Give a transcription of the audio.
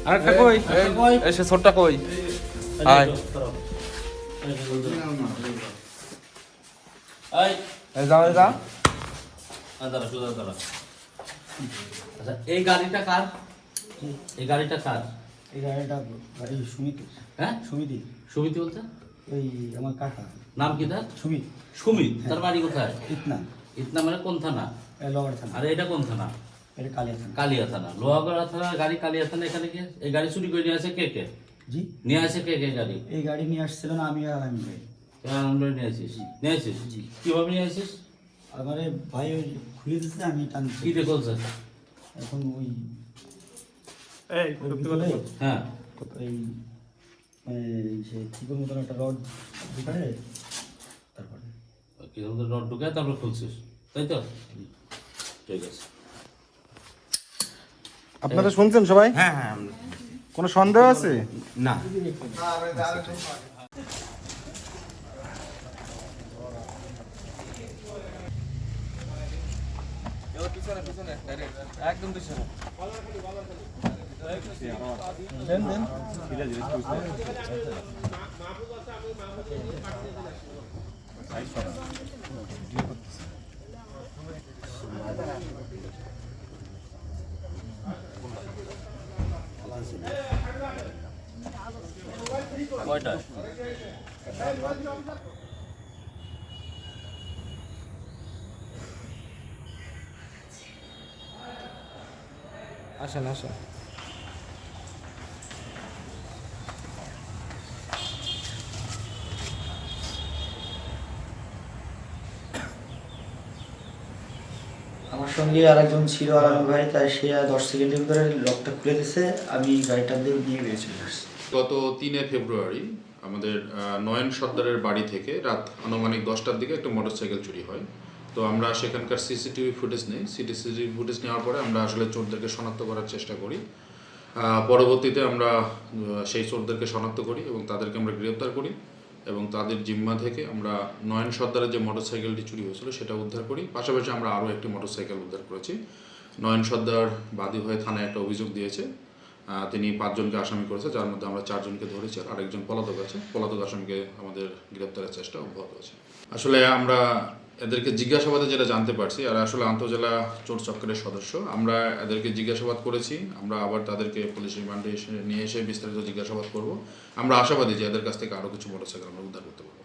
আরেকটা কই? এসে ছোটটা কই? আয় এই যাও যা। আচ্ছা, এই গাড়িটা কার? এই গাড়িটা কার? এই গাড়িটা গাড়ি সুমিতি। হ্যাঁ, সুমিতি সুমিত বলতে? ওই আমার কাকা নাম কি তার? সুমিত। সুমিত। তার বাড়ি কোথায়? ইতনা ইতনা মানে কোন থানা? লোহার থানা। আরে এটা কোন থানা? এটা কালিয়া থানা। কালিয়া থানা। লোহাগড়া থানা গাড়ি, কালিয়া থানা। এখানে কে? এই গাড়ি চুরি করে নিয়ে আসে কে কে? জি, নিয়ে আসে কে কে গাড়ি? এই গাড়ি নিয়ে আসছিল না, আমি আর আমি ভাই। আমরা নিয়ে আসিস? নিয়ে আসিস? কিভাবে নিয়ে আসিস? আমার এই ভাই ওই খুলে দিচ্ছে, আমি টানছি। কি দিয়ে চলছে? এখন ওই এই ওই সত্যি ভিতরে কথা বল। হ্যাঁ, ওই মানে সে চিকন মতন একটা রড ঢুকারে তারপরে কি ধরনের রড ঢুকায় তারপর খুলছিস, তাই তো? ঠিক আছে। আপনারা শুনছেন সবাই? হ্যাঁ হ্যাঁ কোনো সন্দেহ আছে? না দেন দেন। কয়টা? আসেন আসেন। আমার সঙ্গে আরেকজন ছিল, আরামি ভাই, তাই সে 10 সেকেন্ডের ভিতরে লকটা খুলে দিছে, আমি গাড়িটা দিয়ে নিয়ে বেরিয়ে চলে আসছি। গত 3 ফেব্রুয়ারি আমাদের নয়ন সর্দারের বাড়ি থেকে রাত আনুমানিক 10টার দিকে একটা মোটরসাইকেল চুরি হয়। তো আমরা সেখানকার সিসিটিভি ফুটেজ নিই। সিসিটিভি ফুটেজ নেওয়ার পরে আমরা আসলে চোরদেরকে শনাক্ত করার চেষ্টা করি। পরবর্তীতে আমরা সেই চোরদেরকে শনাক্ত করি এবং তাদেরকে আমরা গ্রেপ্তার করি এবং তাদের জিম্মা থেকে আমরা নয়ন সর্দারের যে মোটরসাইকেলটি চুরি হয়েছিল সেটা উদ্ধার করি। পাশাপাশি আমরা আরও একটি মোটরসাইকেল উদ্ধার করেছি। নয়ন সর্দার বাদী হয়ে থানায় একটা অভিযোগ দিয়েছে। তিনি 5 জনকে আসামি করেছে, যার মধ্যে আমরা 4 জনকে ধরেছি, আর আরেকজন পলাতক আছে। পলাতক আসামিকে আমাদের গ্রেপ্তারের চেষ্টা অব্যাহত আছে। আসলে আমরা এদেরকে জিজ্ঞাসাবাদে যেটা জানতে পারছি, আর আসলে আন্তঃজেলা চোর চক্রের সদস্য, আমরা এদেরকে জিজ্ঞাসাবাদ করেছি। আমরা আবার তাদেরকে পুলিশ রিমান্ডে নিয়ে এসে বিস্তারিত জিজ্ঞাসাবাদ করব। আমরা আশাবাদী যে এদের কাছ থেকে আরও কিছু মোটরসাইকেল আমরা উদ্ধার করতে পারবো।